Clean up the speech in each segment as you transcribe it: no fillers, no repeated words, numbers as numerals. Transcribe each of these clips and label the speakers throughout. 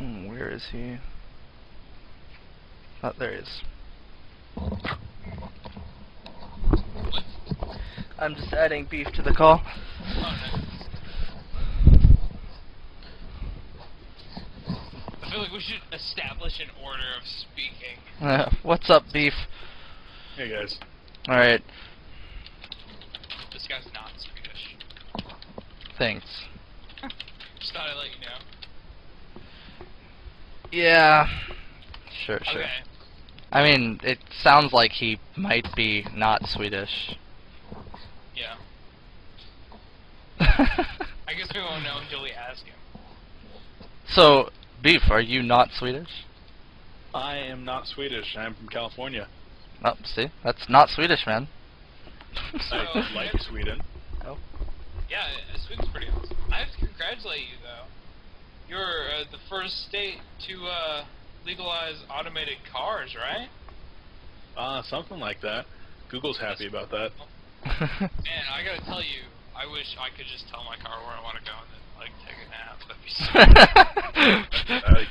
Speaker 1: Where is he? Oh, there he is.
Speaker 2: What?
Speaker 1: I'm just adding beef to the call.
Speaker 2: Oh, nice. I feel like we should establish an order of speaking.
Speaker 1: What's up, beef?
Speaker 3: Hey guys.
Speaker 1: Alright,
Speaker 2: This guy's not Swedish.
Speaker 1: thanks.
Speaker 2: Just thought I'd let you know.
Speaker 1: Yeah. Sure.
Speaker 2: Okay.
Speaker 1: I mean, it sounds like he might be not Swedish.
Speaker 2: Yeah. I guess we won't know until we ask him.
Speaker 1: So, beef, are you not Swedish?
Speaker 3: I am not Swedish. I'm from California.
Speaker 1: Oh, see? That's not Swedish, man.
Speaker 3: I like Sweden.
Speaker 1: Oh.
Speaker 2: Yeah, Sweden's pretty awesome. I have to congratulate you, though. You're the first state to legalize automated cars, right?
Speaker 3: Something like that. Google's happy about that.
Speaker 2: Man, I gotta tell you, I wish I could just tell my car where I want to go and then, like, take a nap. That'd be so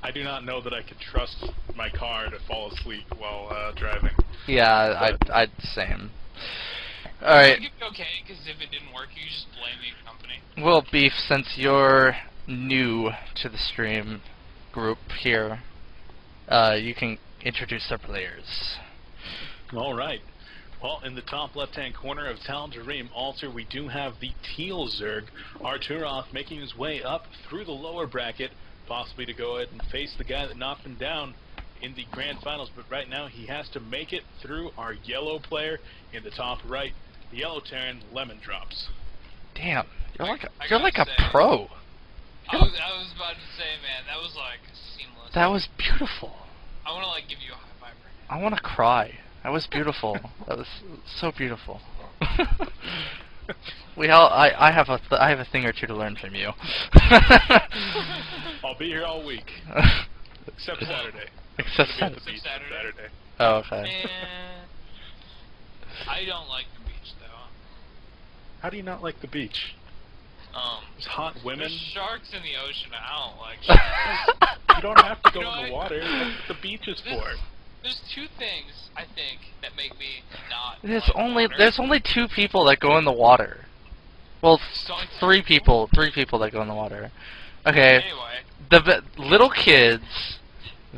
Speaker 3: I do not know that I could trust my car to fall asleep while driving.
Speaker 1: Yeah, I'd same.
Speaker 2: I
Speaker 1: Alright.
Speaker 2: think it'd be okay, because if it didn't work, you just blame the company.
Speaker 1: Well, beef, since you're new to the stream group here, you can introduce our players.
Speaker 3: Alright. Well, in the top left-hand corner of Tal'Darim Altar, we do have the Teal Zerg, Arturoth, making his way up through the lower bracket, possibly to go ahead and face the guy that knocked him down in the grand finals, but right now he has to make it through our yellow player in the top right, the yellow Terran, Lemondrops.
Speaker 1: Damn, you're like
Speaker 2: gotta
Speaker 1: a
Speaker 2: say,
Speaker 1: pro.
Speaker 2: I was about to say, man, that was like seamless.
Speaker 1: That was beautiful.
Speaker 2: I want to like give you a high five right now.
Speaker 1: I want to cry. That was beautiful. That was so beautiful. I have a thing or two to learn from you.
Speaker 3: I'll be here all week. Except Saturday.
Speaker 1: Except
Speaker 3: I'll be at the
Speaker 1: Saturday.
Speaker 3: beach on Saturday.
Speaker 1: Oh, okay.
Speaker 2: Man, I don't like the beach though.
Speaker 3: How do you not like the beach? There's hot women.
Speaker 2: There's sharks in the ocean. I don't like sharks.
Speaker 3: You don't have to go
Speaker 2: You know
Speaker 3: in the
Speaker 2: what?
Speaker 3: water. That's what the beach is for.
Speaker 2: There's two things I think that make me not.
Speaker 1: There's only 2 people that go in the water. Well,
Speaker 2: So it's
Speaker 1: 3 people. 3 people that go in the water. Okay.
Speaker 2: Anyway,
Speaker 1: The little kids,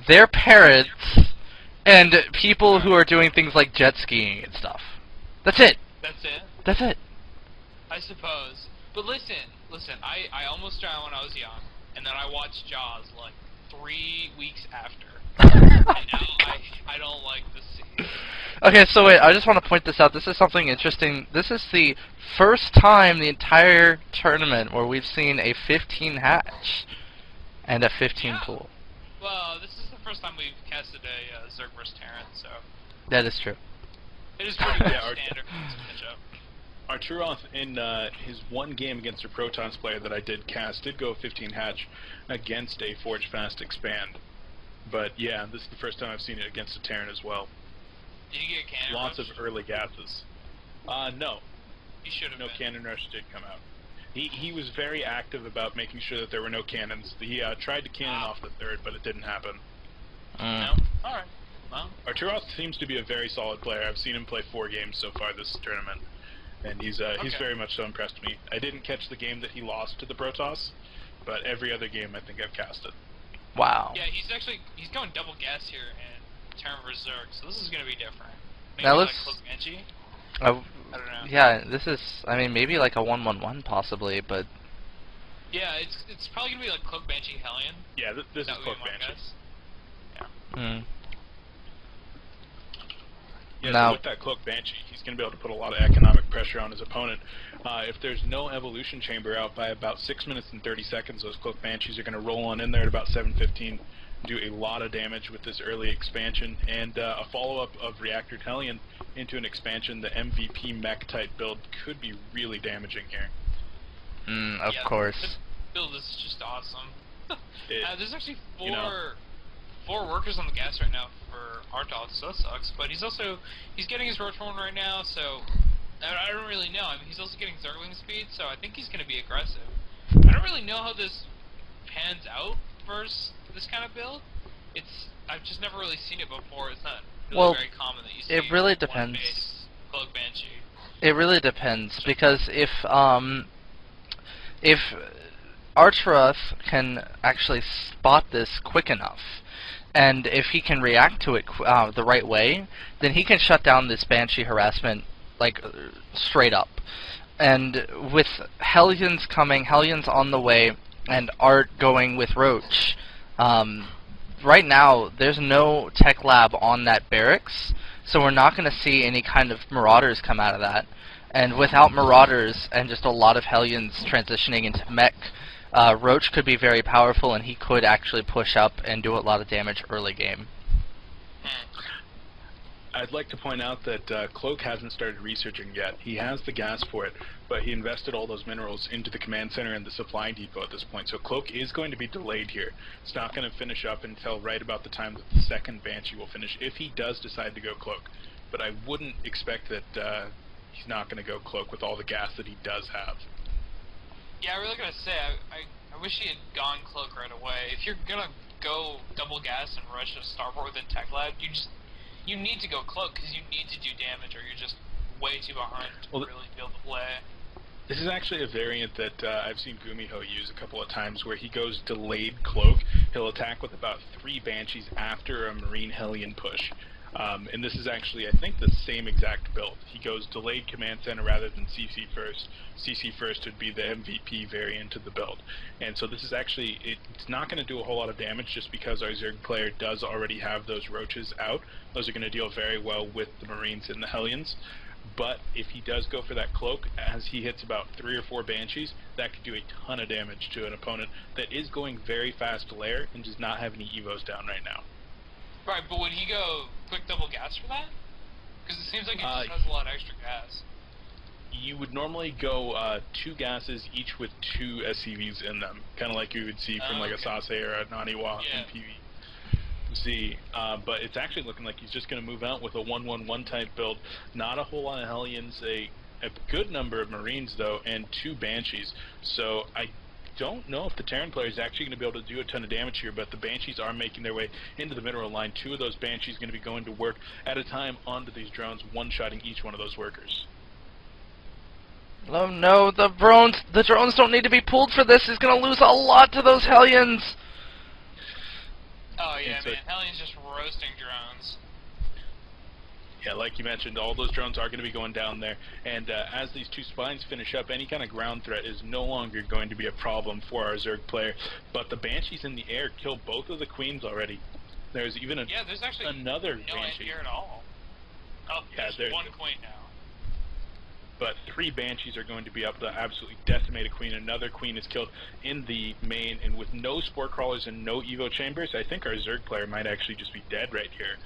Speaker 1: their parents, and people who are doing things like jet skiing and stuff. That's it.
Speaker 2: that's it.
Speaker 1: That's it.
Speaker 2: I suppose. But listen. I almost drowned when I was young, and then I watched Jaws like 3 weeks after. And now I don't like the sea.
Speaker 1: Okay, so wait, I just want to point this out. This is something interesting. This is the first time the entire tournament where we've seen a 15 hatch and a 15 pool.
Speaker 2: Well, this is the first time we've casted a Zerg vs. Terran, so
Speaker 1: That is true.
Speaker 2: it is pretty
Speaker 3: Yeah,
Speaker 2: standard matchup.
Speaker 3: Arturoth, in his one game against a Protons player that I did cast, did go 15 hatch against a Forge Fast Expand. But yeah, this is the first time I've seen it against a Terran as well.
Speaker 2: Did you get a cannon
Speaker 3: Lots
Speaker 2: rush?
Speaker 3: of early gases. No.
Speaker 2: You should have
Speaker 3: No
Speaker 2: been.
Speaker 3: cannon rush did come out. He was very active about making sure that there were no cannons. He tried to cannon off the third, but it didn't happen.
Speaker 2: No? Alright. Well,
Speaker 3: Arturoth seems to be a very solid player. I've seen him play 4 games so far this tournament, and he's very much so impressed me. I didn't catch the game that he lost to the Protoss, but every other game I think I've casted.
Speaker 1: Wow.
Speaker 2: yeah, he's going double gas here in Terran vs. Zerg, so this is going to be different. Maybe
Speaker 1: Now
Speaker 2: like
Speaker 1: let's-
Speaker 2: Cloak Banshee?
Speaker 1: I
Speaker 2: don't know.
Speaker 1: Yeah, this is, I mean, maybe like a 1-1-1 possibly, but
Speaker 2: Yeah, it's probably going to be like Cloak Banshee Hellion.
Speaker 3: Yeah, this
Speaker 2: That
Speaker 3: is
Speaker 2: would
Speaker 3: Cloak
Speaker 2: be my
Speaker 3: Banshee.
Speaker 2: guess. Yeah.
Speaker 3: Yeah,
Speaker 1: Now-
Speaker 3: so with that Cloak Banshee, he's going to be able to put a lot of economic pressure on his opponent. If there's no Evolution Chamber out by about 6 minutes and 30 seconds, those Cloak Banshees are going to roll on in there at about 7:15, do a lot of damage with this early expansion, and a follow-up of Reactor Hellion into an expansion, the MVP mech-type build could be really damaging here.
Speaker 1: Of
Speaker 2: Yeah,
Speaker 1: course.
Speaker 2: This build is just awesome.
Speaker 3: It-
Speaker 2: There's actually four
Speaker 3: you know.
Speaker 2: four workers on the gas right now for Arturoth, so that sucks. But he's getting his Roach Horn right now, so I don't really know. I mean, he's also getting Zergling speed, so I think he's going to be aggressive. I don't really know how this pans out versus this kind of build. I've just never really seen it before. It's not really
Speaker 1: Well,
Speaker 2: very common that you see
Speaker 1: it really
Speaker 2: one
Speaker 1: depends.
Speaker 2: base Cloak Banshee.
Speaker 1: It really depends, because if Arturoth can actually spot this quick enough, and if he can react to it the right way, then he can shut down this Banshee harassment like straight up. And with Hellions coming, Hellions on the way, and Art going with Roach, right now there's no tech lab on that barracks, so we're not going to see any kind of Marauders come out of that. And without Marauders and just a lot of Hellions transitioning into mech, Roach could be very powerful, and he could actually push up and do a lot of damage early game.
Speaker 3: I'd like to point out that Cloak hasn't started researching yet. He has the gas for it, but he invested all those minerals into the command center and the supply depot at this point, so Cloak is going to be delayed here. It's not going to finish up until right about the time that the second Banshee will finish, if he does decide to go Cloak. But I wouldn't expect that he's not going to go Cloak with all the gas that he does have.
Speaker 2: Yeah, I really gotta say, I wish he had gone Cloak right away. If you're gonna go double gas and rush a starport with a tech lab, you need to go Cloak, because you need to do damage, or you're just way too behind to really be able to play.
Speaker 3: This is actually a variant that I've seen Gumiho use a couple of times, where he goes delayed Cloak. He'll attack with about 3 Banshees after a Marine Hellion push. And this is actually, I think, the same exact build. He goes delayed command center rather than CC first. CC first would be the MVP variant of the build. And so this is actually, it's not going to do a whole lot of damage just because our Zerg player does already have those Roaches out. Those are going to deal very well with the Marines and the Hellions. But if he does go for that Cloak, as he hits about 3 or 4 Banshees, that could do a ton of damage to an opponent that is going very fast to lair and does not have any Evos down right now.
Speaker 2: Right, but would he go quick double gas for that? Because it seems like it just has a lot of extra gas.
Speaker 3: You would normally go 2 gases, each with 2 SCVs in them, kind of like you would see from like a Sase or a Naniwa in PvZ. But it's actually looking like he's just going to move out with a 1-1-1 type build. Not a whole lot of Hellions, a good number of Marines though, and 2 Banshees. So I don't know if the Terran player is actually going to be able to do a ton of damage here, but the Banshees are making their way into the mineral line. 2 of those Banshees going to be going to work at a time onto these drones, one-shotting each one of those workers.
Speaker 1: Oh no, the drones don't need to be pulled for this. He's going to lose a lot to those Hellions.
Speaker 2: Oh yeah, man, Hellions just roasting drones.
Speaker 3: Yeah, like you mentioned, all those drones are going to be going down there, and as these 2 spines finish up, any kind of ground threat is no longer going to be a problem for our Zerg player. But the Banshees in the air kill both of the Queens already. There's even
Speaker 2: there's actually
Speaker 3: another
Speaker 2: no
Speaker 3: Banshee
Speaker 2: here at all. Oh,
Speaker 3: yeah,
Speaker 2: there's 1 Queen now.
Speaker 3: But 3 Banshees are going to be able to absolutely decimate a Queen. Another Queen is killed in the main, and with no Spore Crawlers and no Evo Chambers, I think our Zerg player might actually just be dead right here.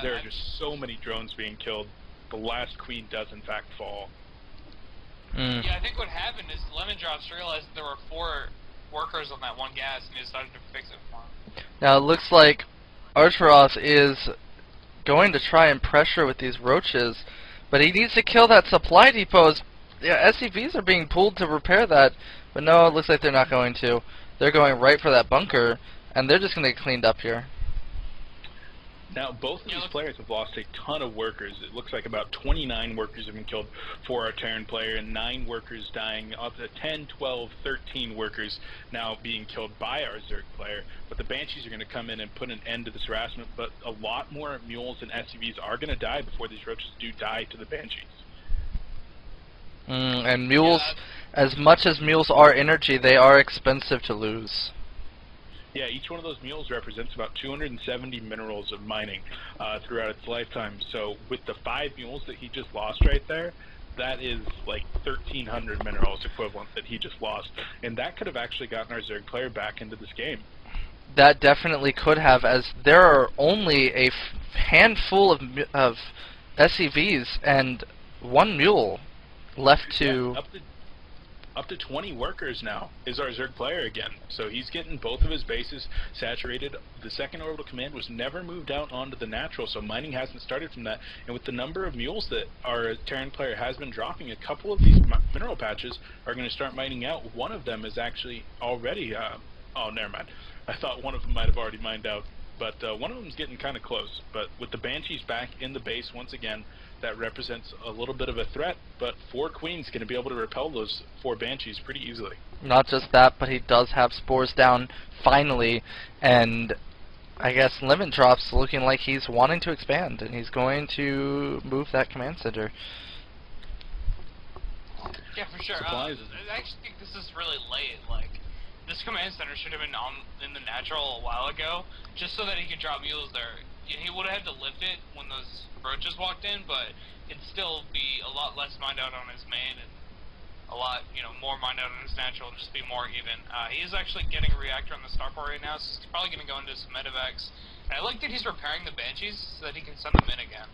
Speaker 3: There are just so many drones being killed. The last Queen does in fact fall.
Speaker 2: Yeah, I think what happened is Lemondrops realized that there were 4 workers on that one gas, and he decided to fix it for him.
Speaker 1: Now it looks like Arturoth is going to try and pressure with these Roaches, but he needs to kill that supply depot. SCVs are being pulled to repair that, but no, it looks like they're not going to. They're going right for that bunker, and they're just going to get cleaned up here.
Speaker 3: Now, both of these players have lost a ton of workers. It looks like about 29 workers have been killed for our Terran player, and 9 workers dying, up to 10, 12, 13 workers now being killed by our Zerg player. But the Banshees are going to come in and put an end to this harassment, but a lot more Mules and SCVs are going to die before these Roaches do die to the Banshees.
Speaker 1: And Mules, as much as Mules are energy, they are expensive to lose.
Speaker 3: Yeah, each one of those mules represents about 270 minerals of mining throughout its lifetime. So with the 5 mules that he just lost right there, that is like 1,300 minerals equivalent that he just lost. And that could have actually gotten our Zerg player back into this game.
Speaker 1: That definitely could have, as there are only a handful of SCVs and 1 mule left to...
Speaker 3: Yeah, up to 20 workers now is our Zerg player again. So he's getting both of his bases saturated. The second orbital command was never moved out onto the natural, so mining hasn't started from that. And with the number of mules that our Terran player has been dropping, a couple of these mineral patches are going to start mining out. One of them is actually already Oh, never mind. I thought one of them might have already mined out, but one of them's getting kind of close. But with the Banshees back in the base once again, that represents a little bit of a threat, but 4 Queens going to be able to repel those 4 Banshees pretty easily.
Speaker 1: Not just that, but he does have spores down finally, and I guess Lemondrops looking like he's wanting to expand, and he's going to move that command center.
Speaker 2: Yeah, for sure.
Speaker 3: Supplies.
Speaker 2: I actually think this is really late. Like, this command center should have been on in the natural a while ago, just so that he could drop mules there. He would have had to lift it when those roaches walked in, but it'd still be a lot less mined out on his main and a lot, more mined out on his natural and just be more even. He is actually getting a reactor on the starport right now, so he's probably going to go into some medevacs. And I like that he's repairing the Banshees so that he can send them in again.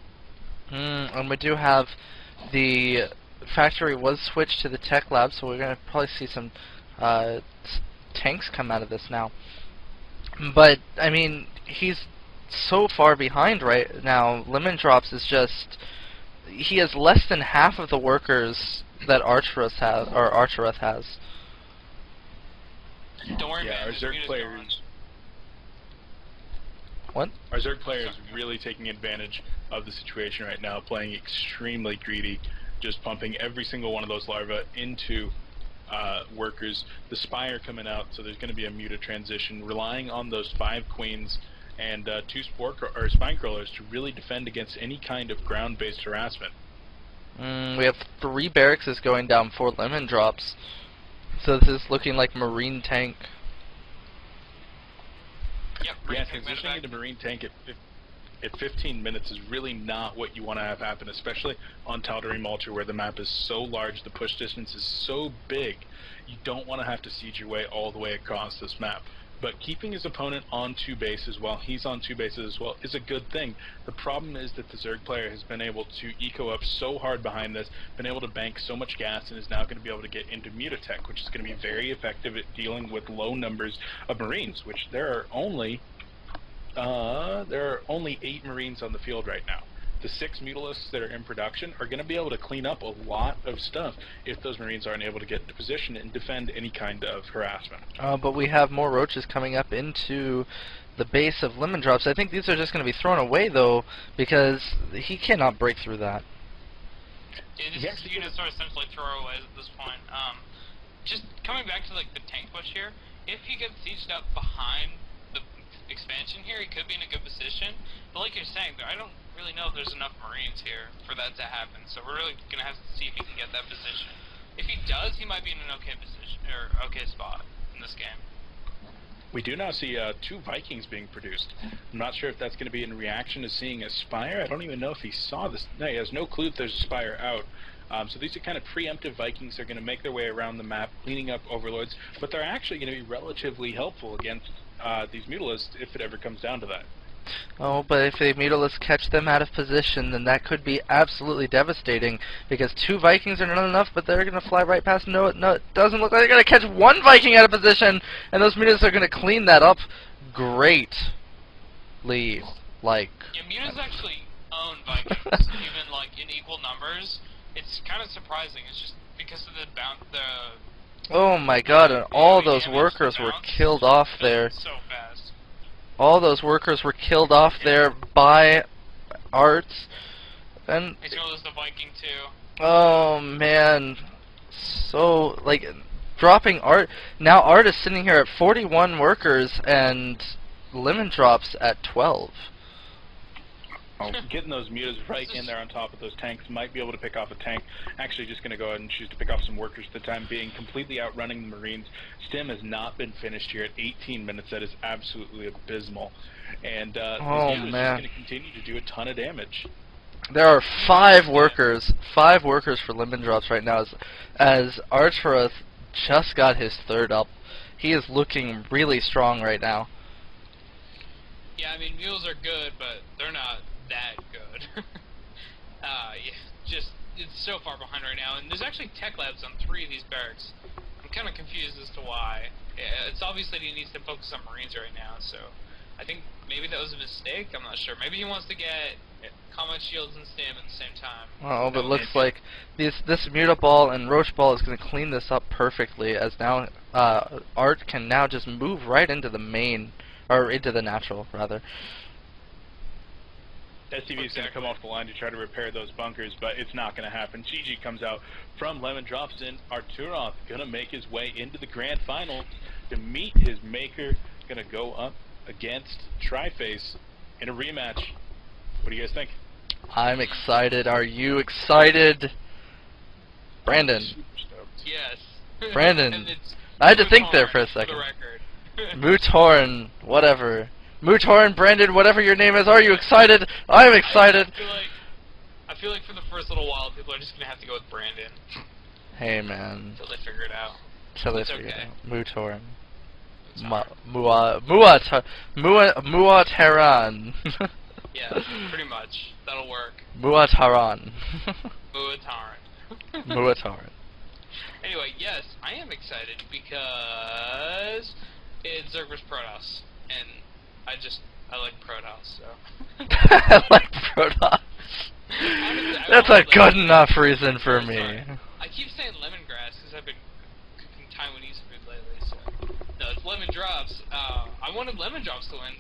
Speaker 1: And we do have the factory was switched to the tech lab, so we're going to probably see some tanks come out of this now. But, I mean, he's so far behind right now. Lemondrops is just... He has less than half of the workers that Arturoth has.
Speaker 2: Don't worry, man.
Speaker 3: Our Zerg players...
Speaker 1: What?
Speaker 3: Our Zerg player is really taking advantage of the situation right now, playing extremely greedy, just pumping every single one of those larvae into workers. The Spire coming out, so there's going to be a muta transition, relying on those 5 Queens and 2 Spine Crawlers to really defend against any kind of ground-based harassment.
Speaker 1: We have 3 barracks going down for Lemondrops, so this is looking like Marine tank.
Speaker 2: Yep,
Speaker 3: yeah, transitioning into Marine tank at 15 minutes is really not what you want to have happen, especially on Tal'Darim Ultra, where the map is so large, the push distance is so big, you don't want to have to siege your way all the way across this map. But keeping his opponent on 2 bases while he's on 2 bases as well is a good thing. The problem is that the Zerg player has been able to eco up so hard behind this, been able to bank so much gas, and is now going to be able to get into Mutatech, which is going to be very effective at dealing with low numbers of Marines, which there are only 8 Marines on the field right now. The 6 Mutalisks that are in production are going to be able to clean up a lot of stuff if those Marines aren't able to get into position and defend any kind of harassment.
Speaker 1: But we have more roaches coming up into the base of Lemondrops. I think these are just going to be thrown away, though, because he cannot break through that.
Speaker 2: Yeah, this units are essentially throwaways at this point. Just coming back to, like, the tank push here, if he gets sieged up behind the expansion here, he could be in a good position. But like you're saying, I don't really know if there's enough Marines here for that to happen. So we're really going to have to see if he can get that position. If he does, he might be in an okay position, or okay spot in this game.
Speaker 3: We do now see 2 Vikings being produced. I'm not sure if that's going to be in reaction to seeing a Spire. I don't even know if he saw this. No, he has no clue if there's a Spire out. So these are kind of preemptive Vikings. They're going to make their way around the map, cleaning up overlords, but they're actually going to be relatively helpful against these Mutalisks if it ever comes down to that.
Speaker 1: Oh, but if the Mutalisks catch them out of position, then that could be absolutely devastating, because 2 Vikings are not enough, but they're going to fly right past. No, it doesn't look like they're going to catch 1 Viking out of position, and those Mutalisks are going to clean that up greatly. Like...
Speaker 2: Yeah, Mutas actually own Vikings, even, like, in equal numbers. It's kind of surprising. It's just because of the
Speaker 1: oh my god, and all those workers were killed off there.
Speaker 2: So fast.
Speaker 1: All those workers were killed off there by Arts. And
Speaker 2: He's going to lose the Viking too.
Speaker 1: oh man. So, like, dropping Art. Now Art is sitting here at 41 workers and Lemondrops at 12.
Speaker 3: Getting those mutas right in there on top of those tanks, might be able to pick off a tank. Actually just going to go ahead and choose to pick off some workers for the time being, completely outrunning the Marines. Stim has not been finished here at 18 minutes. That is absolutely abysmal. And
Speaker 1: oh,
Speaker 3: this is going to continue to do a ton of damage.
Speaker 1: There are 5 workers. 5 workers for Lemondrops right now as Arturoth just got his 3rd up. He is looking really strong right now.
Speaker 2: Yeah, I mean, mules are good, but they're not that good. Yeah, just, it's so far behind right now, and there's actually tech labs on 3 of these barracks. I'm kind of confused as to why. Yeah, it's obvious that he needs to focus on Marines right now, so I think maybe that was a mistake. I'm not sure. Maybe he wants to get combat shields and stim at the same time.
Speaker 1: Oh, but it looks like this Muta Ball and Roach Ball is going to clean this up perfectly, as now Art can now just move right into the main, or into the natural, rather.
Speaker 3: SCV is going to come off the line to try to repair those bunkers, but it's not going to happen. Gigi comes out from Lemondrops, and Arturoth going to make his way into the grand final to meet his maker. Going to go up against Triface in a rematch. What do you guys think?
Speaker 1: I'm excited. Are you excited? Brandon.
Speaker 3: Super stoked.
Speaker 2: Yes.
Speaker 1: Brandon.
Speaker 2: And it's
Speaker 1: I had to think
Speaker 2: Mutorn,
Speaker 1: there for a
Speaker 2: the
Speaker 1: second.
Speaker 2: record.
Speaker 1: Mutorn, whatever. Mutorn, Brandon, whatever your name is, are you excited? I'm excited.
Speaker 2: I feel like for the first little while, people are just gonna have to go with Brandon
Speaker 1: Hey man,
Speaker 2: until they figure it out.
Speaker 1: till they
Speaker 2: It's
Speaker 1: figure it
Speaker 2: okay.
Speaker 1: out. Mutorn.
Speaker 2: It's hard.
Speaker 1: Muataran.
Speaker 2: Yeah, pretty much. That'll work.
Speaker 1: Muataran.
Speaker 2: Muataran.
Speaker 1: Muataran.
Speaker 2: Anyway, yes, I am excited because it's Zerg vs Protoss, and I like Protoss, so.
Speaker 1: I like Protoss. That's a good enough reason for
Speaker 2: I'm
Speaker 1: me.
Speaker 2: sorry. I keep saying lemongrass because I've been cooking Taiwanese food lately, so. No, it's Lemondrops. I wanted Lemondrops to win.